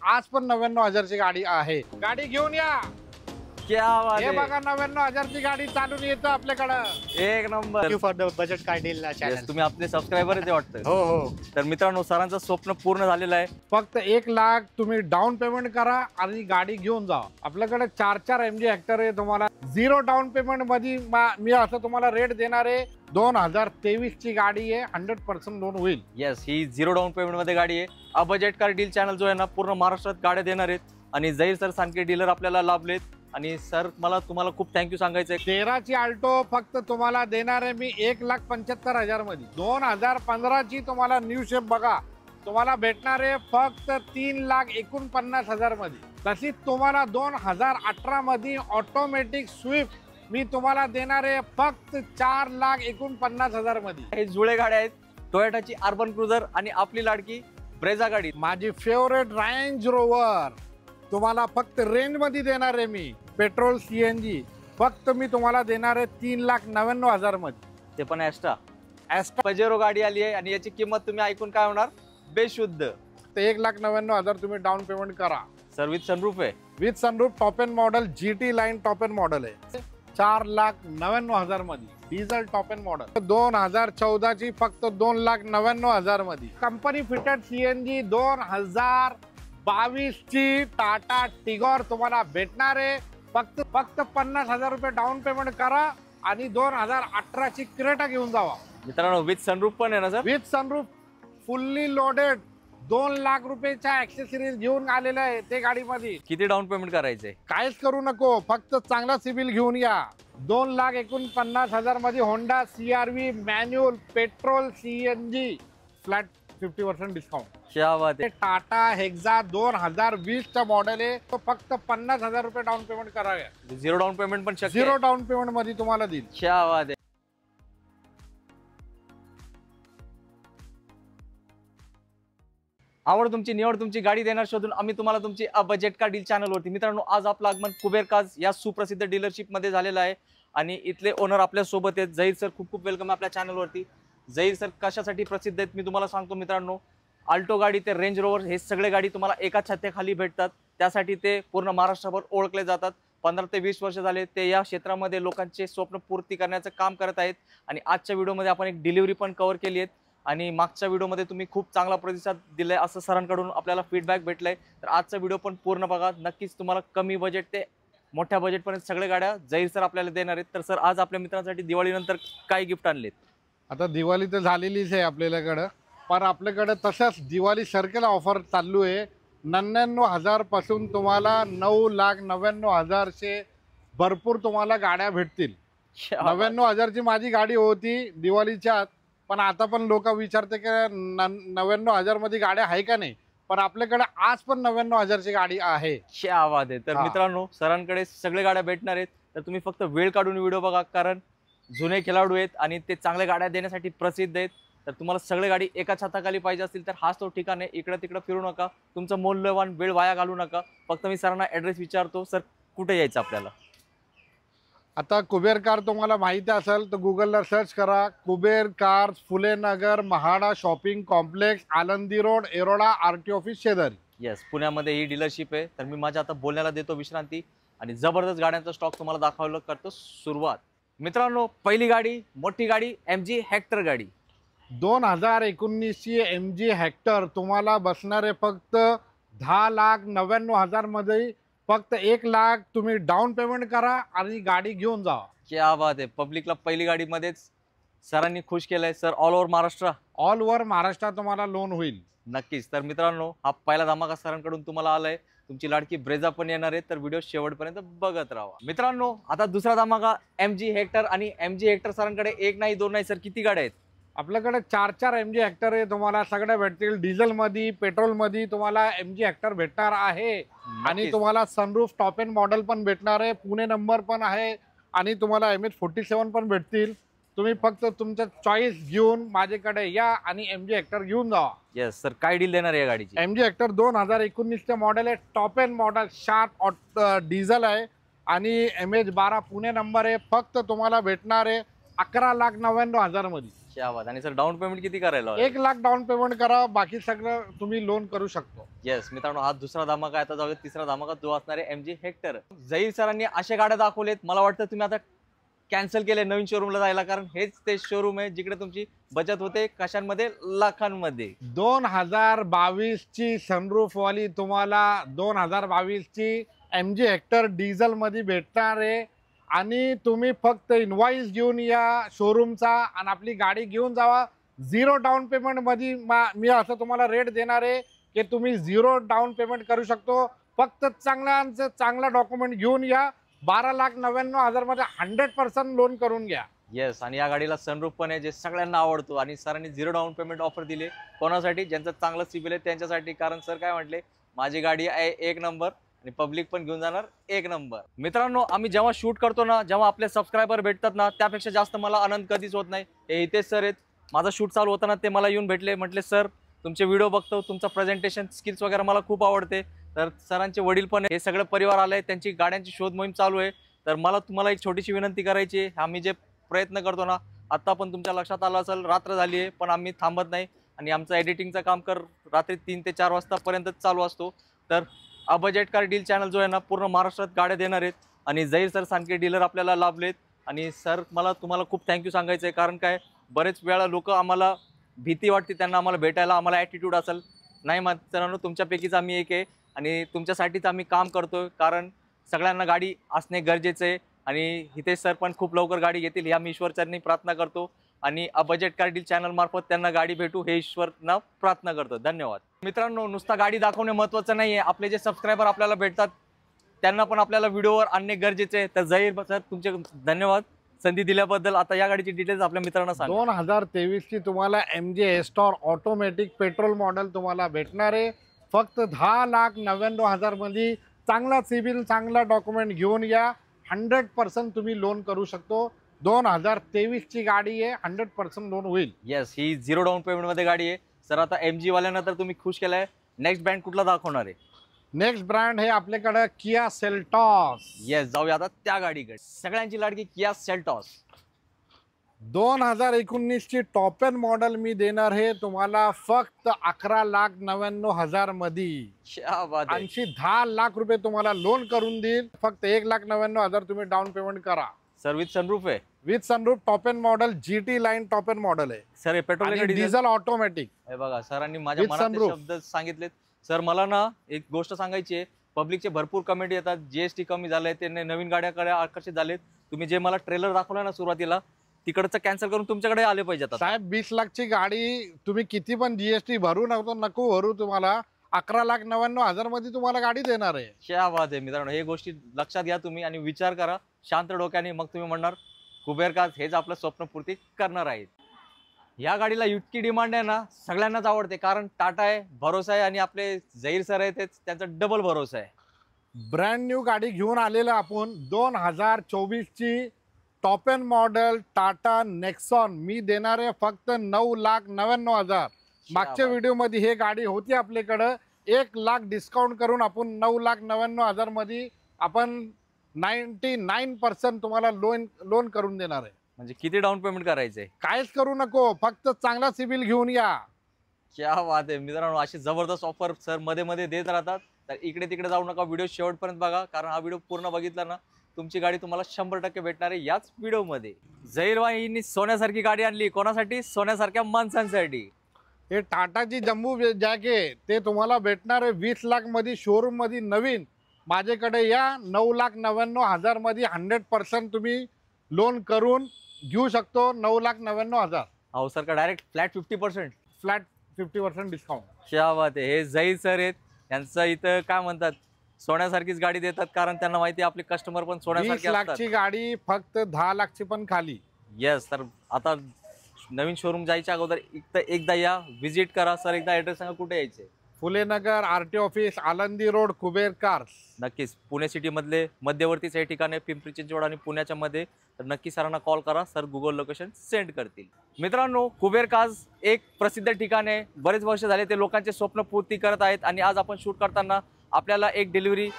आज पण 99,000ची गाडी आहे। गाडी घेऊन या। क्या बात हे आहे, बघा 99,000ची गाडी चालून येतं आपल्याकडं। एक number. Thank you for the budget car deal channel. तुम्ही आपले सबस्क्रायबर आहे ते वाटतं। हो हो। तर मित्रांनो, सरांचं स्वप्न पूर्ण झालेलं आहे। फक्त 1 लाख तुम्ही डाऊन पेमेंट करा आणि गाडी घेऊन जा। आपल्याकडे 4 MG हेक्टर आहे। तुम्हाला 0 डाऊन पेमेंट मध्ये मी असं तुम्हाला रेट देणार आहे। 2023 ची गाडी आहे, 100% लोन होईल। येस, ही 0 डाऊन पेमेंट मध्ये गाडी आहे। हा बजेट कार डील चॅनल जो आहे ना, पूर्ण महाराष्ट्रात गाड्या देणार आहेत आणि जहीर सर सारखे डीलर आपल्याला लाभलेत। आणि सर, मला तुम्हाला खूप थँक्यू सांगायचंय। 13 ची अल्टो फक्त तुम्हाला देणार आहे मी 1,75,000 मध्ये। 2015 ची तुम्हाला न्यू शेप बघा, तुम्हाला भेटणार आहे फक्त 3,49,000 मध्ये। तशीच तुम्हाला 2018 मध्ये ऑटोमॅटिक स्विफ्ट मी तुम्हाला देणार आहे फक्त 4,49,000 मध्ये। हे जुळे गाड्या आहेत, टोयोटाची अर्बन क्रुझर आणि आपली लाडकी ब्रेझा गाडी। माझी फेवरेट रेंज रोवर तुम्हाला फक्त रेंज मध्ये देणार आहे मी। पेट्रोल CNG फक्त मी तुम्हाला देणार आहे 3,99,000 मध्ये। ते पण ॲस्टा पजेरो गाडी आली आहे आणि याची किंमत तुम्ही ऐकून काय होणार, बेशुद्ध। ते 1,99,000 तुम्ही डाऊन पेमेंट करा। सर्विस सनरूफ आहे, with sunroof, top end model, GT line top end model आहे। 4,99,000 मध्ये डिझेल टॉप एंड मॉडेल। 2014 ची फक्त 2,99,000 मध्ये। कंपनी फिटेड CNG 2022 ची टाटा टिगॉर तुम्हाला भेटणार आहे फक्त 50,000 रुपये डाऊन पेमेंट करा आणि 2018 ची क्रेटा घेऊन जावा। मित्रांनो, विथ सनरूफ पण आहे ना sir? With sunroof, fully loaded, 2 lakh रुपयाच्या ऍक्सेसरीज घेऊन आलेलं आहे ते गाडीमध्ये। किती डाऊन पेमेंट करायचंय? काहीच करू नको, फक्त चांगला सिबिल घेऊन या। 2,49,000 मध्ये Honda CRV manual petrol CNG flat 50% discount. क्या बात आहे। टाटा हेक्सा 2020 चा मॉडेल आहे, तो फक्त 50,000 रुपये डाऊन पेमेंट करावे। 0 डाऊन पेमेंट पण शक्य आहे? 0 डाऊन पेमेंट मध्ये तुम्हाला देईल। क्या बात आहे। आवड तुमची, निवड तुमची, गाडी देणार शोधून आम्ही तुम्हाला तुमची बजेट कार डील चॅनलवरती। मित्रांनो, आज आपलं आगमन कुबेर कार्स या सुप्रसिद्ध डीलरशिप मध्ये झालेलं आहे आणि इथले ओनर आपल्या सोबत आहेत। जहीर सर, खूप खूप वेलकम आपल्या चॅनलवरती। जहीर सर कशासाठी प्रसिद्ध आहेत मी तुम्हाला सांगतो मित्रांनो। अल्टो गाडी ते रेंज रोवर हे सगळे गाडी तुम्हाला एका छत्याखाली भेटतात, त्यासाठी ते पूर्ण महाराष्ट्रभर ओळखले जातात। 15 ते 20 वर्ष झाले ते या क्षेत्रामध्ये लोकांचे स्वप्न पूर्ती करण्याचं काम करत आहेत। आणि आजच्या व्हिडिओमध्ये आपण एक डिलिव्हरी पण कव्हर केली आहे आणि मागच्या व्हिडिओमध्ये तुम्ही खूप चांगला प्रतिसाद दिलाय असं सरांकडून आपल्याला फीडबॅक भेटलाय। तर आजचा व्हिडिओ पण पूर्ण बघा, नक्कीच तुम्हाला कमी बजेट ते मोठ्या बजेटपर्यंत सगळे गाड्या जहीर सर आपल्याला देणार आहेत। तर सर, आज आपल्या मित्रांसाठी दिवाळीनंतर काय गिफ्ट आणलेत? आता दिवाळी तर झालेलीच आहे आपल्याकडं, पण आपल्याकडे तशाच दिवाळी सर्कल ऑफर चालू आहे। 99,000 पासून तुम्हाला 9,99,000 चे भरपूर तुम्हाला गाड्या भेटतील। 99,000 ची माझी गाडी होती दिवाळीच्या, पण आता पण लोक विचारते की 99,000 मध्ये गाड्या आहे का नाही, पण आपल्याकडे आज पण 99,000 ची गाडी आहे। क्या बात आहे। तर मित्रांनो, सरांकडे सगळे गाड्या भेटणार आहेत, तर तुम्ही फक्त वेळ काढून व्हिडिओ बघा, कारण जुने खेळाडू आहेत आणि ते चांगल्या गाड्या देण्यासाठी प्रसिद्ध आहेत। तर तुम्हाला सगळे गाडी एका छताखाली पाहिजे असतील तर हाच तो ठिकाण आहे। इकडे तिकडे फिरू नका, तुमचं मौल्यवान वेळ वाया घालू नका। फक्त मी सरांना ॲड्रेस विचारतो, सर कुठे यायचं आपल्याला? आता कुबेर कार तुम्हाला माहिती असेल तर गुगलला सर्च करा, Kuber cars, Phule Nagar, MHADA shopping complex, आनंदी रोड, एरोडा, RT ऑफिस शेजारी। येस, पुण्यामध्ये ही डीलरशिप आहे। तर मी माझ्या आता बोलण्याला देतो विश्रांती आणि जबरदस्त गाड्यांचा स्टॉक तुम्हाला दाखवायला करतो सुरुवात। मित्रांनो, पहिली गाडी, मोठी गाडी, MG हेक्टर गाडी। 2019 ची MG हेक्टर तुम्हाला बसणार आहे फक्त 10,99,000 मध्ये। फक्त 1 लाख तुम्ही डाऊन पेमेंट करा आणि गाडी घेऊन जा। क्या बात आहे। पब्लिकला पहिली गाडीमध्येच सरांनी खुश केलंय। Sir, all over Maharashtra? All over Maharashtra तुम्हाला लोन होईल। नक्कीच। तर मित्रांनो, हा पहिला धमाका सरांकडून तुम्हाला आलाय। तुमची लाडकी ब्रेझा पण येणार आहे, तर व्हिडिओ शेवटपर्यंत बघत राहा। मित्रांनो, आता दुसरा धमाका MG हेक्टर आणि MG हेक्टर सरांकडे 1 नाही 2 नाही सर, किती गाड्या आहेत आपल्याकडे? 4 MG हेक्टर आहे, तुम्हाला सगळ्या भेटतील। डिझेल मध्ये, पेट्रोल मध्ये तुम्हाला MG हेक्टर भेटणार आहे आणि तुम्हाला सनरूफ टॉप एंड मॉडेल पण भेटणार आहे, पुणे नंबर पण आहे आणि तुम्हाला MH47 पण भेटतील। तुम्ही फक्त तुमचा चॉईस घेऊन माझ्याकडे या आणि MG हेक्टर घेऊन जा। येस सर, काय डील देणार या गाडीची? MG हेक्टर 2019 चे मॉडेल आहे, top end model, sharp diesel आहे आणि MH12 पुणे नंबर आहे। फक्त तुम्हाला भेटणार आहे 11,99,000 मध्ये। क्या बात. आणि सर डाऊन पेमेंट किती करायला? 1 लाख डाऊन पेमेंट करा, बाकी सगळं तुम्ही लोन करू शकतो. येस मित्रांनो, हा दुसरा धमाका. आता जाऊया तिसरा धमाका, जो असणार आहे MG हेक्टर. झहीर सरांनी अशा गाड्या दाखवलेत, मला वाटतं तुम्ही आता कॅन्सल केले नवीन शोरूमला जायला, कारण हेच ते शोरूम आहे जिकडे तुमची बचत होते कशांमध्ये, लाखांमध्ये. 2022 ची सनरूफ वाली तुम्हाला 2022 ची MG हेक्टर डिझेल मध्ये भेटणार आहे. आणि तुम्ही फक्त इनवॉइस घेऊन या शोरूमचा आणि आपली गाडी घेऊन जावा. 0 डाऊन पेमेंट मध्ये मी असं तुम्हाला रेट देणार आहे की तुम्ही 0 डाऊन पेमेंट करू शकतो. फक्त चांगला डॉक्युमेंट घेऊन या. 12,99,000 मध्ये 100% लोन करून घ्या. येस. आणि या गाडीला सनरूफ पण आहे, जे सगळ्यांना आवडतो. आणि सरांनी 0 डाऊन पेमेंट ऑफर दिले. कोणासाठी? ज्यांचं चांगलं सिबिल आहे त्यांच्यासाठी. कारण सर काय म्हटले, माझी गाडी आहे 1 नंबर आणि पब्लिक पण घेऊन जाणार 1 नंबर. मित्रांनो, आम्ही जेव्हा शूट करतो ना, जेव्हा आपले सबस्क्रायबर भेटतात ना, त्यापेक्षा जास्त मला आनंद कधीच होत नाही. हे इथेच सर आहेत. माझा शूट चालू होताना ते मला येऊन भेटले. म्हटले सर तुमचे व्हिडिओ बघतो, तुमचं प्रेझेंटेशन स्किल्स वगैरे मला खूप आवडते. तर सरांचे वडील पण हे सगळं परिवार आलंय, त्यांची गाड्यांची शोध मोहीम चालू आहे. तर मला तुम्हाला एक छोटीशी विनंती करायची आहे. आम्ही जे प्रयत्न करतो ना, आत्ता पण तुमच्या लक्षात आलं असेल, रात्र झाली आहे पण आम्ही थांबत नाही. आणि आमचं एडिटिंगचं काम रात्री 3 ते 4 वाजतापर्यंत चालू असतो. तर बजेट कार डील चॅनल जो आहे ना, पूर्ण महाराष्ट्रात गाड्या देणार आहेत. आणि झहीर सर सारखे डीलर आपल्याला लाभलेत. आणि सर मला तुम्हाला खूप थँक्यू सांगायचं आहे. कारण काय, बरेच वेळा लोक आम्हाला भीती वाटते त्यांना आम्हाला भेटायला, आम्हाला ॲटिट्यूड असेल. नाही मित्रांनो, तुमच्यापैकीच आम्ही एक आहे आणि तुमच्यासाठीच आम्ही काम करतोय. कारण सगळ्यांना गाडी असणे गरजेचं आहे. आणि हितेश सर पण खूप लवकर गाडी घेतील, ही आम्ही ईश्वरचरणी प्रार्थना करतो. आणि बजेट कार डील चॅनल मार्फत त्यांना गाडी भेटू हे ईश्वरना प्रार्थना करतो. धन्यवाद. मित्रांनो, नुसता गाडी दाखवणे महत्त्वाचं नाही आहे. आपले जे सबस्क्रायबर आपल्याला भेटतात त्यांना पण आपल्याला व्हिडिओवर आणणे गरजेचे आहे. तर झहीर सर तुमचे धन्यवाद संधी दिल्याबद्दल. आता या गाडीची डिटेल्स आपल्या मित्रांना सांगा. 2023 ची तुम्हाला MG एस्टॉर ऑटोमॅटिक पेट्रोल मॉडेल तुम्हाला भेटणार आहे. फक्त 10,99,000 मध्ये चांगला सिबिल, चांगला डॉक्युमेंट घेऊन या. 100% तुम्ही लोन करू शकतो. 2023 ची गाडी आहे, 100% लोन होईल. येस, ही 0 डाऊन पेमेंट मध्ये गाडी आहे. सर आता MG वाल्यांना तर तुम्ही खुश केलाय. नेक्स्ट ब्रँड कुठला दाखवणार आहे? नेक्स्ट ब्रँड हे आपल्याकडे किया सेल्टॉस. येस, जाऊया आता त्या गाडीकडे. सगळ्यांची लाडकी किया सेल्टॉस. 2019 ची टॉप एंड मॉडेल मी देणार आहे तुम्हाला फक्त 11,99,000 मध्ये. क्या बात आहे. 10 लाख रुपये तुम्हाला लोन करून देईल. फक्त 1,99,000 तुम्ही डाऊन पेमेंट करा. सर विथ सनरूफ आहे? With sunroof, top end model, GT line top end model आहे. सर हे पेट्रोल डिझेल ऑटोमॅटिक. हे बघा, सरांनी माझ्या मनातले शब्द सांगितलेत. सर मला ना एक गोष्ट सांगायची आहे. पब्लिकचे भरपूर कमेंट येतात, GST कमी झालंय, ते नवीन गाड्याकडे आकर्षित झालेत. तुम्ही जे मला ट्रेलर दाखवला ना सुरुवातीला, तिकडचं कॅन्सल करून तुमच्याकडे आले पाहिजे. आता साहेब 20 लाखची गाडी तुम्ही किती पण GST भरू नको भरू, तुम्हाला 11,99,000 मध्ये तुम्हाला गाडी देणार आहे. क्या बात आहे. मित्रांनो, हे गोष्टी लक्षात घ्या तुम्ही आणि विचार करा शांत डोक्याने. मग तुम्ही म्हणणार कुबेर कार्स हेच आपलं स्वप्नपूर्ती करणार आहेत. या गाडीला इतकी डिमांड आहे ना, सगळ्यांनाच आवडते. कारण टाटा आहे, भरोसा आहे. आणि आपले झहीर सर आहे, तेच त्यांचा डबल भरोसा आहे. ब्रँड न्यू गाडी घेऊन आलेलं आपण. 2024 ची top end model Tata Nexon मी देणार आहे फक्त 9,99,000. मागच्या व्हिडिओ मध्ये हे गाडी होती आपल्याकडं. 1 लाख डिस्काउंट करून आपण 9,99,000 मध्ये आपण 99% तुम्हाला लोन करून देणार आहे. म्हणजे किती डाऊन पेमेंट करायचंय? काहीच करू नको, फक्त चांगला सिबिल घेऊन या. क्या बात आहे. मित्रांनो, अशी जबरदस्त ऑफर सर मध्ये मध्ये देत राहतात. तर इकडे तिकडे जाऊ नका, व्हिडिओ शेवटपर्यंत बघा. कारण हा व्हिडिओ पूर्ण बघितला ना, तुमची गाडी तुम्हाला 100% भेटणार आहे याच व्हिडिओमध्ये. झहीर भाईंनी सोन्यासारखी गाडी आणली. कोणासाठी? सोन्यासारख्या माणसांसाठी. हे टाटाची जम्बो जॅक आहे, ते तुम्हाला भेटणार आहे 20 लाख मध्ये शोरूम मध्ये नवीन. माझ्याकडे या 9,99,000 मध्ये 100% तुम्ही लोन करून घेऊ शकतो. 9,99,000. अहो सर का डायरेक्ट फ्लॅट 50%? Flat 50% discount. क्या बात आहे. हे झहीर सर आहेत. यांचं इथं काय म्हणतात, सोन्यासारखीच गाडी देतात. कारण त्यांना माहिती आहे आपले कस्टमर पण 20 सोन्यासारखे असतात. लाखची गाडी फक्त 10 लाखची पण खाली. येस. तर आता नवीन शोरूम जायच्या अगोदर एकदा या, व्हिजिट करा. सर एकदा ऍड्रेस सांगा, कुठे यायचे? Phulenagar, RT office, Alandi road, Kuber cars. नक्कीच पुणे सिटी मधले मध्यवर्तीच हे ठिकाण आहे, पिंपरी चिंचवड आणि पुण्याच्या मध्ये. तर नक्की सरांना कॉल करा, सर गुगल लोकेशन सेंड करतील. मित्रांनो, कुबेर कार्स एक प्रसिद्ध ठिकाण आहे. बरेच वर्ष झाले ते लोकांचे स्वप्न पूर्ती करत आहेत. आणि आज आपण शूट करताना आपल्याला एक डिलिव्हरी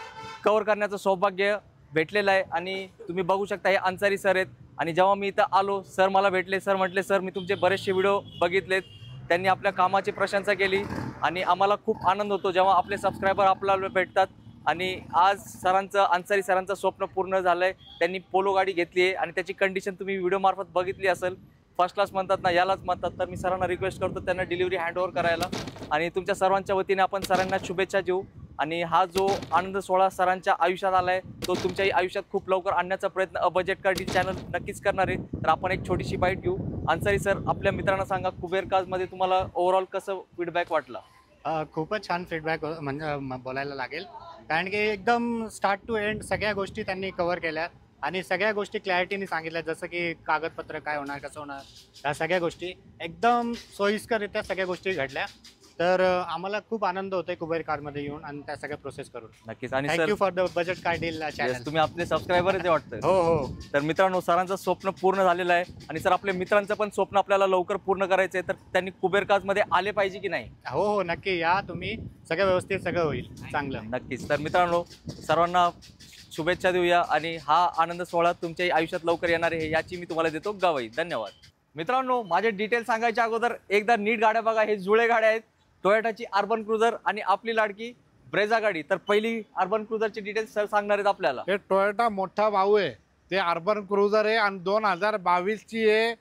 कव्हर करण्याचं सौभाग्य भेटलेलं आहे. आणि तुम्ही बघू शकता हे अन्सारी सर आहेत. आणि जेव्हा मी इथं आलो सर मला भेटले. सर म्हटले सर मी तुमचे बरेचसे व्हिडिओ बघितलेत. त्यांनी आपल्या कामाची प्रशंसा केली आणि आम्हाला खूप आनंद होतो जेव्हा आपले सबस्क्रायबर आपल्याला भेटतात. आणि आज अन्सारी सरांचं स्वप्न पूर्ण झालं आहे. त्यांनी पोलो गाडी घेतली आहे आणि त्याची कंडिशन तुम्ही व्हिडिओमार्फत बघितली असेल. फर्स्ट क्लास म्हणतात ना, यालाच म्हणतात. तर मी सरांना रिक्वेस्ट करतो त्यांना डिलिव्हरी हँडओव्हर करायला. आणि तुमच्या सर्वांच्या वतीने आपण सरांना शुभेच्छा देऊ. आणि हा जो आनंद सोहळा सरांच्या आयुष्यात आला आहे तो तुमच्याही आयुष्यात खूप लवकर आणण्याचा प्रयत्न बजेट कार डील चॅनल नक्कीच करणार आहे. तर आपण एक छोटीशी बाईट घेऊ. अन्सारी सर आपल्या मित्रांना सांगा, कुबेर कार्समध्ये तुम्हाला ओव्हरऑल कसं फीडबॅक वाटला? खूपच छान फीडबॅक म्हणजे बोलायला लागेल, कारण की एकदम स्टार्ट टू एंड सगळ्या गोष्टी त्यांनी कव्हर केल्या आणि सगळ्या गोष्टी क्लॅरिटीने सांगितल्या. जसं की कागदपत्र काय होणार, कसं होणार, ह्या सगळ्या गोष्टी एकदम सोयीस्कररित्या सगळ्या गोष्टी घडल्या. तर आम्हाला खूप आनंद होतोय कुबेर कारमध्ये येऊन आणि त्या सगळ्या प्रोसेस करून. नक्कीच. आणि thank you for the budget car deal channel. तुम्ही आपले सबस्क्रायबर आहे ते वाटतं. हो हो. तर मित्रांनो, सरांचं स्वप्न पूर्ण झालेलं आहे आणि सर आपल्या मित्रांचं पण स्वप्न आपल्याला लवकर पूर्ण करायचं आहे. तर त्यांनी कुबेर कार्समध्ये आले पाहिजे की नाही? हो हो, नक्की या तुम्ही. सगळं व्यवस्थित सगळं होईल चांगलं. नक्कीच. तर मित्रांनो, सर्वांना शुभेच्छा देऊया आणि हा आनंद सोहळा तुमच्या आयुष्यात लवकर येणार आहे याची मी तुम्हाला देतो ग्वाही. धन्यवाद. मित्रांनो, माझे डिटेल सांगायच्या अगोदर एकदा नीट गाड्या बघा. हे जुळे गाड्या आहेत, टोयोटाची अर्बन क्रुझर आणि आपली लाडकी ब्रेझा गाडी. तर पहिली अर्बन क्रुझरची डिटेल्स सर सांगणार आहेत आपल्याला. हे टोयोटा मोठा भाऊ आहे, ते अर्बन क्रुझर आहे आणि 2022ची आहे.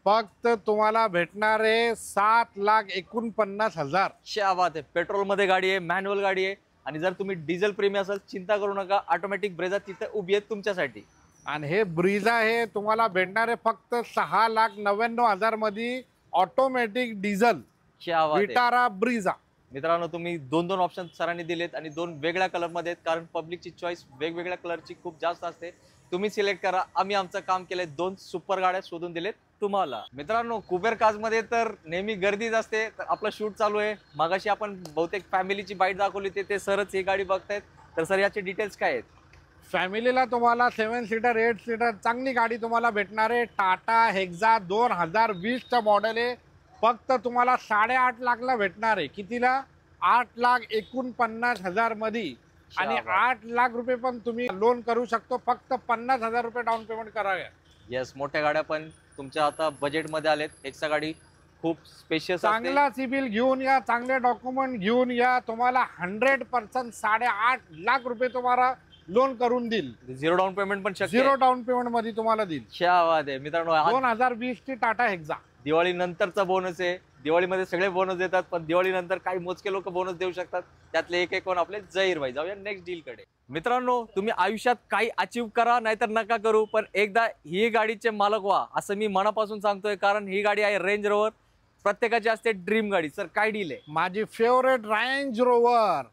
फक्त तुम्हाला भेटणार आहे 7,49,000. क्या बात आहे. पेट्रोलमध्ये गाडी आहे, मॅन्युअल गाडी आहे. आणि जर तुम्ही डिझेल प्रेमी असाल चिंता करू नका, ऑटोमॅटिक ब्रेझा तिथे उभी आहे तुमच्यासाठी. आणि हे ब्रीझा हे तुम्हाला भेटणार आहे फक्त 6,99,000 मध्ये ऑटोमॅटिक डिझेल क्या बात आहे. विटारा ब्रीझा. मित्रांनो, तुम्ही दोन ऑप्शन सरांनी दिलेत आणि दोन वेगळ्या कलरमध्ये आहेत, कारण पब्लिकची चॉईस वेगवेगळ्या कलरची खूप जास्त असते. तुम्ही सिलेक्ट करा. आम्ही आमचं काम केलंय, दोन सुपर गाड्या शोधून दिलेत तुम्हाला. मित्रांनो, कुबेर कार्समध्ये तर नेहमी गर्दीच असते. तर आपलं शूट चालू आहे. मागाशी आपण बहुतेक फॅमिलीची बाईट दाखवली ते सरच ही गाडी बघतायत. तर सर याचे डिटेल्स काय आहेत? फॅमिलीला तुम्हाला 7 सीटर 8 सीटर चांगली गाडी तुम्हाला भेटणार आहे. टाटा हेक्झा 2020चं मॉडेल आहे. फक्त तुम्हाला 8.5 लाखला भेटणार आहे. कितीला? 8,49,000 मध्ये. आणि 8 लाख रुपये पण तुम्ही लोन करू शकतो. फक्त 50,000 रुपये डाऊन पेमेंट करावे. येस, मोठ्या गाड्या पण तुमच्या आता बजेटमध्ये आलेत. हेक्सा गाडी खूप स्पेशियस असते. चांगला सिबिल घेऊन या, चांगले डॉक्युमेंट घेऊन या. तुम्हाला 100% 8.5 लाख रुपये तुम्हाला लोन करून देईल. झिरो डाऊन पेमेंट पण शक्य. झिरो डाऊन पेमेंट मध्ये तुम्हाला देईल. क्या बात आहे. मित्रांनो, 2020ची टाटा हेक्झा दिवाळी नंतरचा बोनस आहे. दिवाळीमध्ये सगळे बोनस देतात, पण दिवाळी नंतर काही मोजके लोक बोनस देऊ शकतात. त्यातले एक कोण आपले जहीर भाई. जाऊया नेक्स्ट डील कडे. मित्रांनो, तुम्ही आयुष्यात काही अचीव करा नाहीतर नका करू, पण एकदा ही गाडीचे मालक व्हा असं मी मनापासून सांगतोय. कारण ही गाडी आहे रेंज रोवर. प्रत्येकाची असते ड्रीम गाडी. सर काय डील आहे? माझी फेवरेट रेंज रोवर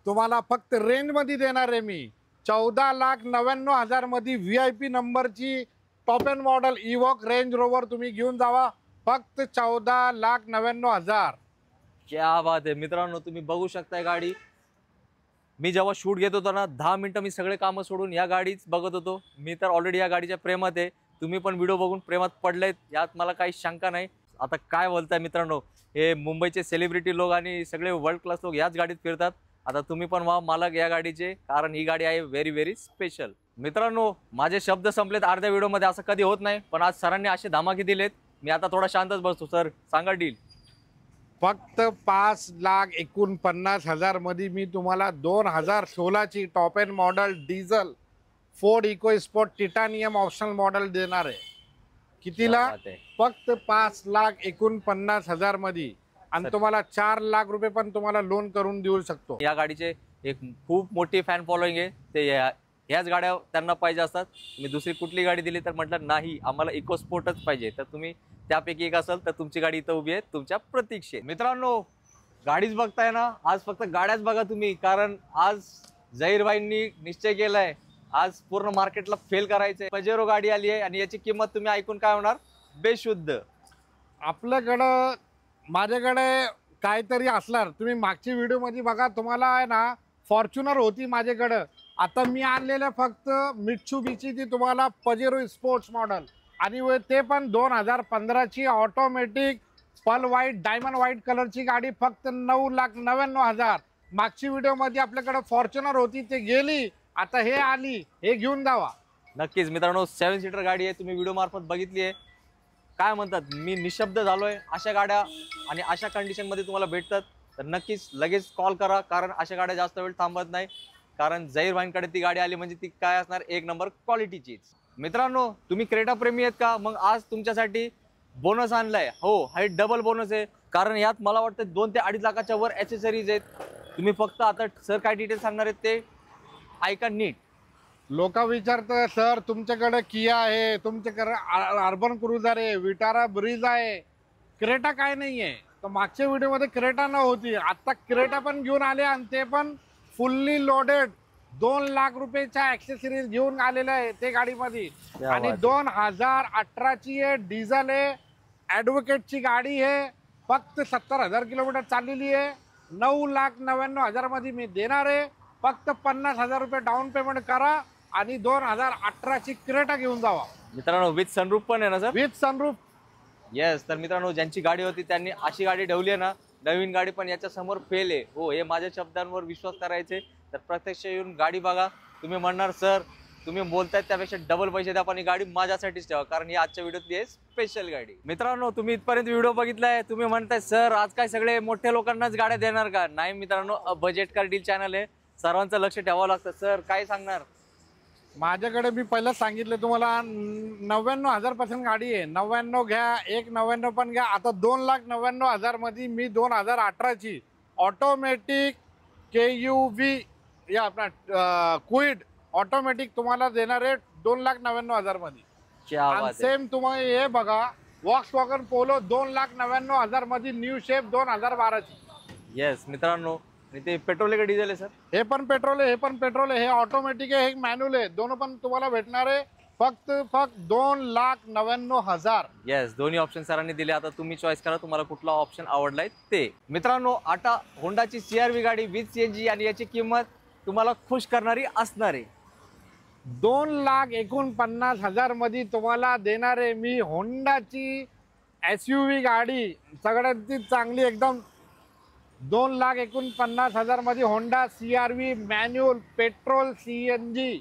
तुम्हाला फक्त रेंज मध्ये देणार आहे मी. 14,99,000 मध्ये VIP नंबरची top end model Evoque Range Rover तुम्ही घेऊन जावा. फक्त 14,99,000. क्या बात आहे. मित्रांनो, तुम्ही बघू शकताय गाडी. मी जेव्हा शूट घेत होतो ना, 10 मिनिटं मी सगळे कामं सोडून या गाडीच बघत होतो. मी तर ऑलरेडी या गाडीच्या प्रेमात आहे. तुम्ही पण व्हिडिओ बघून प्रेमात पडलेत यात मला काही शंका नाही. आता काय बोलताय मित्रांनो, हे मुंबईचे सेलिब्रिटी लोक आणि सगळे वर्ल्ड क्लास लोक याच गाडीत फिरतात. आता तुम्ही पण व्हा मालक या गाडीचे, कारण ही गाडी आहे व्हेरी व्हेरी स्पेशल. मित्रांनो, माझे शब्द संपलेत अर्ध्या व्हिडिओमध्ये. असं कधी होत नाही, पण आज सरांनी असे धमाके दिलेत. मी आता थोडा शांतच बसतो. सर सांगा डील. फक्त 5,49,000 मध्ये मी तुम्हाला 2016ची top end model diesel Ford EcoSport titanium optional model देणार आहे. कितीला? फक्त 5,49,000 मध्ये. आणि तुम्हाला 4 लाख रुपये पण तुम्हाला लोन करून देऊ शकतो. या गाडीचे एक खूप मोठी फॅन फॉलोइंग आहे. ते ह्याच गाड्या त्यांना पाहिजे असतात. तुम्ही दुसरी कुठली गाडी दिली तर म्हटलं नाही, आम्हाला इको स्पोर्टच पाहिजे. तर तुम्ही त्यापैकी एक असाल तर तुमची गाडी इथं उभी आहे तुमच्या प्रतीक्षेत. मित्रांनो, गाडीच बघताय ना, आज फक्त गाड्याच बघा तुम्ही. कारण आज जहीरभाईंनी निश्चय केलाय, आज पूर्ण मार्केटला फेल करायचंय. पजेरो गाडी आली आहे आणि याची किंमत तुम्ही ऐकून काय होणार? बेशुद्ध. आपल्याकडं माझ्याकडे काहीतरी असणार. तुम्ही मागची व्हिडिओ मध्ये बघा, तुम्हाला आहे ना फॉर्च्युनर होती माझ्याकडं. आता मी आणलेलं फक्त मित्सुबिशी ती तुम्हाला पजेरो स्पोर्ट्स मॉडेल. आणि ते पण 2015ची ऑटोमॅटिक पल व्हाईट डायमंड व्हाईट कलरची गाडी. फक्त 9,99,000. मागची व्हिडिओ मध्ये आपल्याकडे फॉर्च्युनर होती, ते गेली. आता हे आली, हे घेऊन जावा. नक्कीच मित्रांनो, 7 सीटर गाडी आहे, तुम्ही व्हिडिओ मार्फत बघितली आहे. काय म्हणतात, मी निशब्द झालोय. अशा गाड्या आणि अशा कंडिशन मध्ये तुम्हाला भेटतात तर नक्कीच लगेच कॉल करा, कारण अशा गाड्या जास्त वेळ थांबत नाही. कारण झहीर भाईंकडे ती गाडी आली म्हणजे ती काय असणार, एक नंबर क्वालिटीचीच. मित्रांनो, तुम्ही क्रेटा प्रेमी आहेत का? मग आज तुमच्यासाठी बोनस आणलाय. हो, हा डबल बोनस आहे, कारण यात मला वाटतं 2 ते 2.5 लाखाच्या वर ॲक्सेसरीज आहेत. तुम्ही फक्त आता सर काय डिटेल्स सांगणार आहेत ते ऐका नीट. लोक विचारतं सर तुमच्याकडे किया आहे, तुमच्याकडे अर्बन क्रुझर आहे, विटारा ब्रिज आहे, क्रेटा काय नाही आहे. तर मागच्या व्हिडिओमध्ये क्रेटा नव्हती, आता क्रेटा पण घेऊन आले आणि ते पण फुल्ली लोडेड 2 लाख रुपयाच्या ॲक्सेसरीज घेऊन आलेलं आहे ते गाडीमध्ये. आणि 2018ची आहे, डिझेल आहे, ॲडव्होकेटची गाडी आहे, फक्त 70,000 किलोमीटर चाललेली आहे. 9,99,000 मध्ये मी देणार आहे. फक्त 50,000 रुपये डाऊन पेमेंट करा आणि 2018ची क्रेटा घेऊन जावा. मित्रांनो, विथ सनरूफ पण आहे ना सर? With sunroof. येस. तर मित्रांनो, ज्यांची गाडी होती त्यांनी अशी गाडी ठेवली आहे ना, नवीन गाडी पण याच्या समोर फेल आहे. हो, हे माझ्या शब्दांवर विश्वास करायचे तर प्रत्यक्ष येऊन गाडी बघा. तुम्ही म्हणणार सर तुम्ही बोलतायत त्यापेक्षा डबल पैसे द्या, पण ही गाडी माझ्यासाठीच ठेवा, कारण ही आजच्या व्हिडिओतली आहे स्पेशल गाडी. मित्रांनो, तुम्ही इथपर्यंत व्हिडिओ बघितलाय, तुम्ही म्हणताय सर आज काय सगळे मोठ्या लोकांनाच गाड्या देणार का? नाही मित्रांनो, बजेट कार डील चॅनल आहे, सर्वांचं लक्ष ठेवावं लागतं. सर काय सांगणार? माझ्याकडे मी पहिलं सांगितलं तुम्हाला 99,000 पासून गाडी आहे. 99 घ्या, 1,99 पण घ्या. आता 2,99,000 मध्ये मी 2018ची ऑटोमॅटिक KUV या आपला क्विड ऑटोमॅटिक तुम्हाला देणार आहे 2,99,000 मध्ये. आणि सेम तुम्हाला हे बघा, वॉक्सवॅगन पोलो 2,99,000 मध्ये न्यू शेप 2012ची. येस मित्रांनो, आणि ते पेट्रोल आहे का डिझेल आहे सर? हे पण पेट्रोल आहे, हे पण पेट्रोल आहे, हे ऑटोमॅटिक आहे, हे मॅन्युअल आहे. दोनों पण तुम्हाला भेटणार आहे फक्त 2,99,000. येस, दोन्ही ऑप्शन सरांनी दिले. आता तुम्ही चॉईस करा तुम्हाला कुठला ऑप्शन आवडलाय ते. मित्रांनो, आता होंडाची CRV गाडी विथ CNG आणि याची किंमत तुम्हाला खुश करणारी असणार आहे. 2,49,000 मध्ये तुम्हाला देणार आहे मी होंडाची SUV गाडी, सगळ्यात चांगली एकदम. 2,49,000 मध्ये Honda CRV manual petrol CNG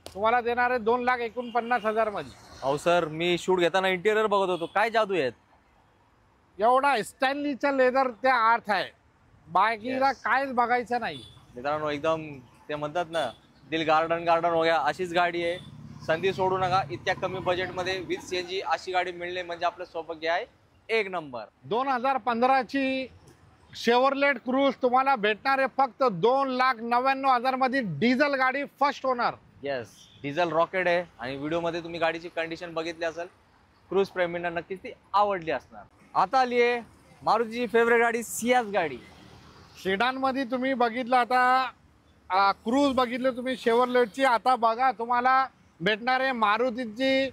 तुम्हाला देणार आहे 2,49,000 मध्ये. अहो सर, मी शूट घेताना इंटेरियर बघत होतो, काय जादू आहेत. एवढा स्टॅनलीचा लेदर त्या आर्थ आहे, बाकीला कायच बघायचं नाही. मित्रांनो, एकदम ते म्हणतात ना, दिल गार्डन गार्डन हो गया, अशीच गाडी आहे. संधी सोडू नका. इतक्या कमी बजेटमध्ये विथ CNG अशी गाडी मिळणे म्हणजे आपलं सौभाग्य आहे. एक नंबर. 2015ची शेवरलेट क्रूज तुम्हाला भेटणार आहे फक्त 2,99,000 मध्ये. डिझेल गाडी first owner. Yes, diesel rocket आहे आणि व्हिडिओमध्ये तुम्ही गाडीची कंडिशन बघितली असेल, क्रूज प्रेमींना नक्कीच ती आवडली असणार. आता आली आहे मारुतीची फेवरेट गाडी, सियाज गाडी. सेडान मध्ये तुम्ही बघितलं, आता क्रूज बघितलं तुम्ही शेवरलेटची. आता बघा तुम्हाला भेटणार आहे मारुतीची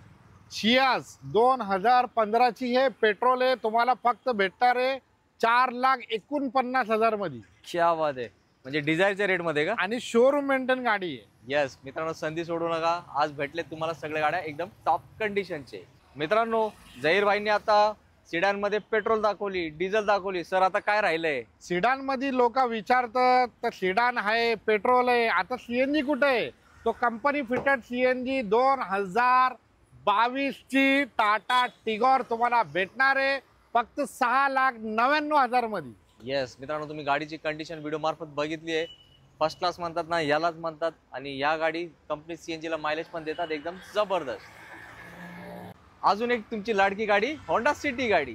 सियाज 2015ची. हे पेट्रोल आहे, तुम्हाला फक्त भेटणार आहे 4,49,000 मध्ये. क्या बात आहे, म्हणजे डिझायरच्या रेट मध्ये का? आणि शोरूम मेंटेन गाडी आहे. येस मित्रांनो, संधी सोडू नका. आज भेटले तुम्हाला सगळ्या गाड्या एकदम टॉप कंडिशनचे. मित्रांनो, झहीर भाईंनी आता सिडान मध्ये पेट्रोल दाखवली, डिझेल दाखवली. सर आता काय राहिलंय? सिडान मध्ये लोक विचारतात तर सिडान आहे, पेट्रोल आहे, आता CNG कुठे आहे? तो कंपनी फिटेड CNG 2022ची टाटा टिगॉर तुम्हाला भेटणार आहे फक्त 6,99,000 मध्ये. येस मित्रांनो, तुम्ही गाडीची कंडिशन व्हिडिओ मार्फत बघितली आहे. फर्स्ट क्लास म्हणतात ना, यालाच म्हणतात. आणि या गाडी कंपनी CNG ला मायलेज पण देतात एकदम जबरदस्त. अजून एक तुमची लाडकी गाडी, होंडा सिटी गाडी.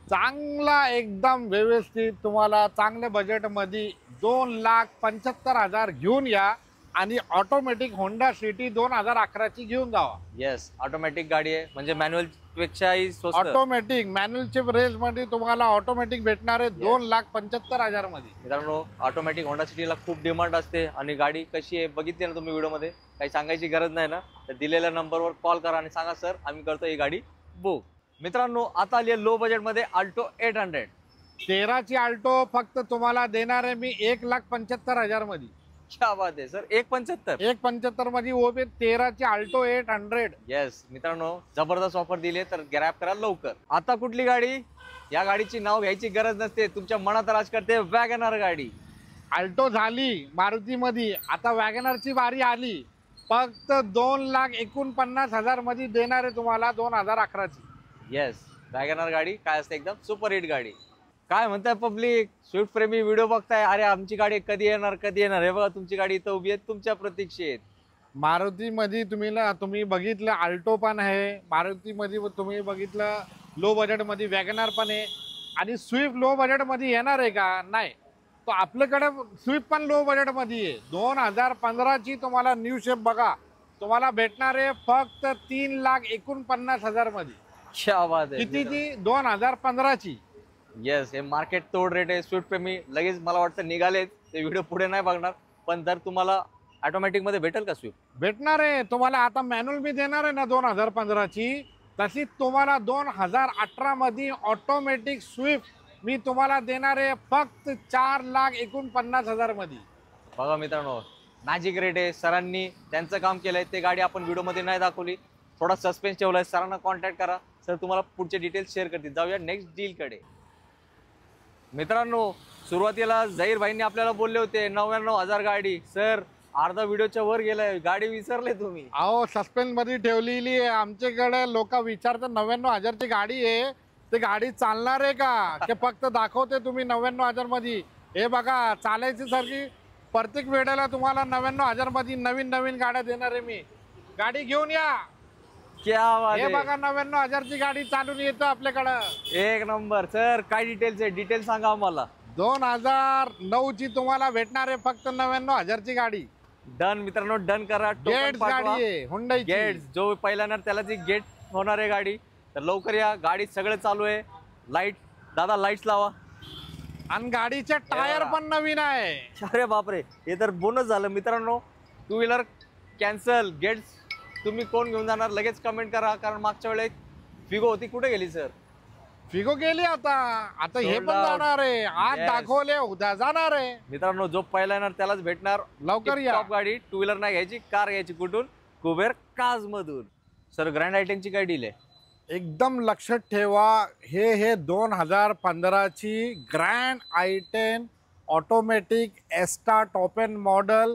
चांगला एकदम व्यवस्थित तुम्हाला चांगल्या बजेटमध्ये 2,75,000 घेऊन या आणि ऑटोमॅटिक होंडा सिटी 2011ची घेऊन जावा. येस, ऑटोमॅटिक गाडी आहे, म्हणजे मॅन्युअल पेक्षाही स्वस्त. ऑटोमॅटिक मॅन्युअलच्या रेंज मध्ये तुम्हाला ऑटोमॅटिक भेटणार आहे 2,75,000 मध्ये. मित्रांनो, ऑटोमॅटिक होंडा सिटीला खूप डिमांड असते आणि गाडी कशी आहे बघितली ना तुम्ही व्हिडिओमध्ये, काही सांगायची गरज नाही ना. तर दिलेल्या नंबरवर कॉल करा आणि सांगा सर आम्ही करतो ही गाडी बुक. मित्रांनो, आता आली आहे लो बजेटमध्ये अल्टो 800. 13ची अल्टो फक्त तुम्हाला देणार आहे मी 1,75,000 मध्ये. क्या बात आहे सर, 1,75,000. 1,75,000 मध्ये ओपे 13ची अल्टो 800. येस मित्रांनो, जबरदस्त ऑफर दिली तर ग्रॅब करा लवकर. आता कुठली गाडी? या गाडीची नाव घ्यायची गरज नसते, तुमच्या मनात राज करते वॅगनर गाडी. अल्टो झाली मारुतीमध्ये, आता वॅगनरची बारी आली. फक्त 2,49,000 मध्ये देणार आहे तुम्हाला 2011ची. येस, वॅगनर गाडी काय असते, एकदम सुपर हिट गाडी. काय म्हणताय पब्लिक, स्विफ्ट प्रेमी व्हिडिओ बघताय, अरे आमची गाडी कधी येणार कधी येणार. हे बघा तुमची गाडी इथं उभी आहे तुमच्या प्रतीक्षेत. मारुतीमध्ये तुम्ही बघितलं आल्टो पण आहे, मारुतीमध्ये तुम्ही बघितलं लो बजेटमध्ये वॅगनर पण आहे. आणि स्विफ्ट लो बजेटमध्ये येणार आहे का? नाही. तो आपल्याकडे स्विफ्ट पण लो बजेटमध्ये आहे. 2015ची तुम्हाला न्यू शेप बघा, तुम्हाला भेटणार आहे फक्त 3,49,000 मध्ये. क्या बात आहे. कितीची? 2015ची. येस, हे मार्केट तोड रेट आहे. स्विफ्ट प्रेमी लगेच मला वाटतं निघालेच, ते व्हिडिओ पुढे नाही बघणार. पण जर तुम्हाला ऑटोमॅटिक मध्ये भेटेल का स्विफ्ट? भेटणार आहे तुम्हाला. आता मॅन्युअल मी देणार आहे ना 2015ची, तशी तुम्हाला 2018 मध्ये ऑटोमॅटिक स्विफ्ट मी तुम्हाला देणार आहे फक्त 4,49,000 मध्ये. बघा मित्रांनो, मॅजिक रेट आहे. सरांनी त्यांचं काम केलंय, ते गाडी आपण व्हिडिओ मध्ये नाही दाखवली, थोडा सस्पेन्स ठेवलाय. सरांना कॉन्टॅक्ट करा, सर तुम्हाला पुढचे डिटेल्स शेअर करतील. जाऊया नेक्स्ट डील कडे. मित्रांनो, सुरुवातीला झहीर भाईंनी आपल्याला बोलले होते 99,000 गाडी. सर अर्धा व्हिडिओच्या वर गेलाय, गाडी विसरले तुम्ही. अहो सस्पेन्स मध्ये ठेवलेली आहे. आमच्याकडे लोक विचारतात 99,000ची गाडी आहे, ते गाडी चालणार आहे का? की फक्त दाखवते तुम्ही 99,000 मध्ये. हे बघा, चालायची सारखी प्रत्येक वेळेला तुम्हाला 99,000 मध्ये नवीन नवीन गाड्या देणार आहे मी. गाडी घेऊन या. क्या बात हे आहे. बघा 99,000ची गाडी चालून येतं आपल्याकडं. एक नंबर. सर काय डिटेल्स आहे, डिटेल्स सांगा आम्हाला. 2009ची तुम्हाला भेटणार आहे फक्त 99,000ची गाडी. डन मित्रांनो, डन करा. गेट्स गाडी आहे, हुंडई गेट्स, जो पहिला येणार त्याला ती गेट होणार आहे गाडी. तर लवकर या, गाडी सगळं चालू आहे. लाईट दादा, लाईट्स लावा. आणि गाडीचे टायर पण नवीन आहे. अरे बापरे, हे तर बोनस झालं मित्रांनो. टू व्हीलर कॅन्सल, गेट्स तुम्ही कोण घेऊन जाणार लगेच कमेंट करा, कारण मागच्या वेळेस फिगो होती, कुठे गेली सर? फिगो गेली. आता हे Sold पण out. जाणार आहे. आज Yes. दाखवले, उद्या जाणार आहे. मित्रांनो, जो पहिला येणार त्यालाच भेटणार. लवकर या. टॉप गाडी, टू व्हीलर नाही घ्यायची, कार घ्यायची. कुठून? कुबेर काज मधून. सर ग्रँड आयटेनची काय डील आहे? एकदम लक्षात ठेवा, हे 2015ची grand i10 automatic Asta top end model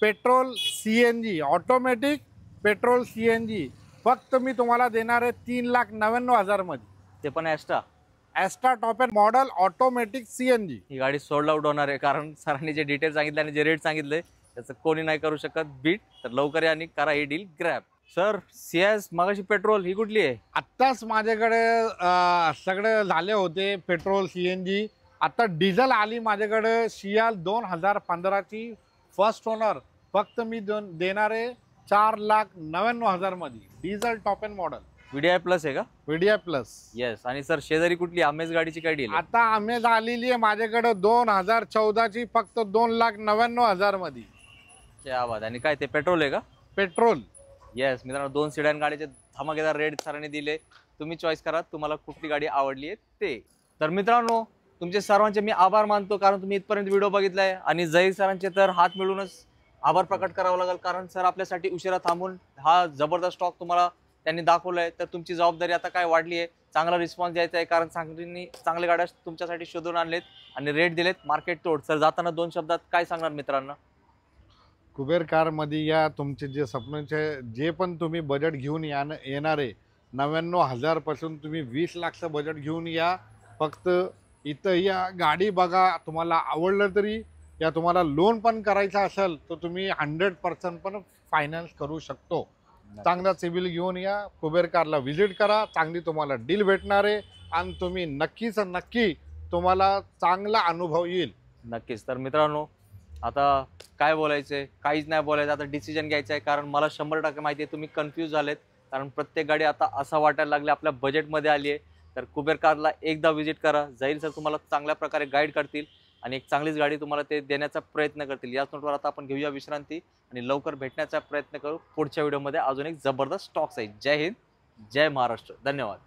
petrol CNG, automatic petrol CNG. फक्त मी तुम्हाला देणार आहे 3,99,000 मध्ये. ते पण Asta. Asta top end model automatic CNG. ही गाडी सोल्ड आउट होणार आहे, कारण सरांनी जे डिटेल सांगितले आणि जे रेट सांगितले त्याचं कोणी नाही करू शकत बीट. तर लवकर या आणि करा ही डील ग्रॅब. सर CS मगाशी पेट्रोल, ही कुठली आहे? आत्ताच माझ्याकडे सगळे झाले होते पेट्रोल CNG. आता डिझेल आली माझ्याकडे. सियाल 2015ची फर्स्ट ओनर. फक्त मी देणार आहे 4,99,000 मध्ये. Diesel top end model. VDI plus आहे का? VDI plus. येस. आणि सर शेजारी कुठली अमेज गाडीची काय डील? आता अमेज आलेली आहे माझ्याकडे 2014ची फक्त 2,99,000 मध्ये. क्या बात. आणि काय ते पेट्रोल आहे का? पेट्रोल. येस मित्रांनो, 2 सिडॅन गाडीचे धमाकेदार रेट सरांनी दिले. तुम्ही चॉईस करा तुम्हाला कुठली गाडी आवडली आहे ते. तर मित्रांनो, तुमचे सर्वांचे मी आभार मानतो, कारण तुम्ही इथपर्यंत व्हिडिओ बघितलाय. आणि झहीर सरांचे तर हात मिळूनच आभार प्रकट करावं लागेल, कारण सर आपल्यासाठी उशिरा थांबून हा जबरदस्त स्टॉक तुम्हाला त्यांनी दाखवलाय. तर तुमची जबाबदारी आता काय वाढली आहे, चांगला रिस्पॉन्स द्यायचा आहे, कारण चांगल्या गाड्या तुमच्यासाठी शोधून आणलेत आणि रेट दिलेत मार्केट तोड. सर जाताना 2 शब्दात काय सांगणार मित्रांना? कुबेर कारमध्ये या. तुमचे जे स्वप्नाचे जे पण तुम्ही बजेट घेऊन येणार आहे, 99,000 पासून तुम्ही 20 लाखचं बजेट घेऊन या. फक्त इथं या, गाडी बघा, तुम्हाला आवडलं तरी या. तुम्हाला लोन पण करायचा असेल तर तुम्ही 100% पण फायनान्स करू शकतो. चांगला सिबिल घेऊन या, कुबेर कारला व्हिजिट करा. चांगली तुम्हाला डील भेटणार आहे आणि तुम्ही नक्की तुम्हाला चांगला अनुभव येईल. नक्कीच. तर मित्रांनो, आता काय बोलायचंय, काहीच नाही बोलायचं. आता डिसिजन घ्यायचं आहे, कारण मला 100% माहिती आहे तुम्ही कन्फ्यूज झालेत, कारण प्रत्येक गाडी आता असं वाटायला लागली आपल्या बजेटमध्ये आली आहे. तर कुबेर कारला एकदा व्हिजिट करा. झहीर सर तुम्हाला चांगल्या प्रकारे गाईड करतील आणि एक चांगलीच गाडी तुम्हाला ते देण्याचा प्रयत्न करतील. याच नोटवर आता आपण घेऊया विश्रांती आणि लवकर भेटण्याचा प्रयत्न करू. पुढच्या व्हिडिओमध्ये अजून एक जबरदस्त स्टॉक्स आहे. जय हिंद, जय महाराष्ट्र. धन्यवाद.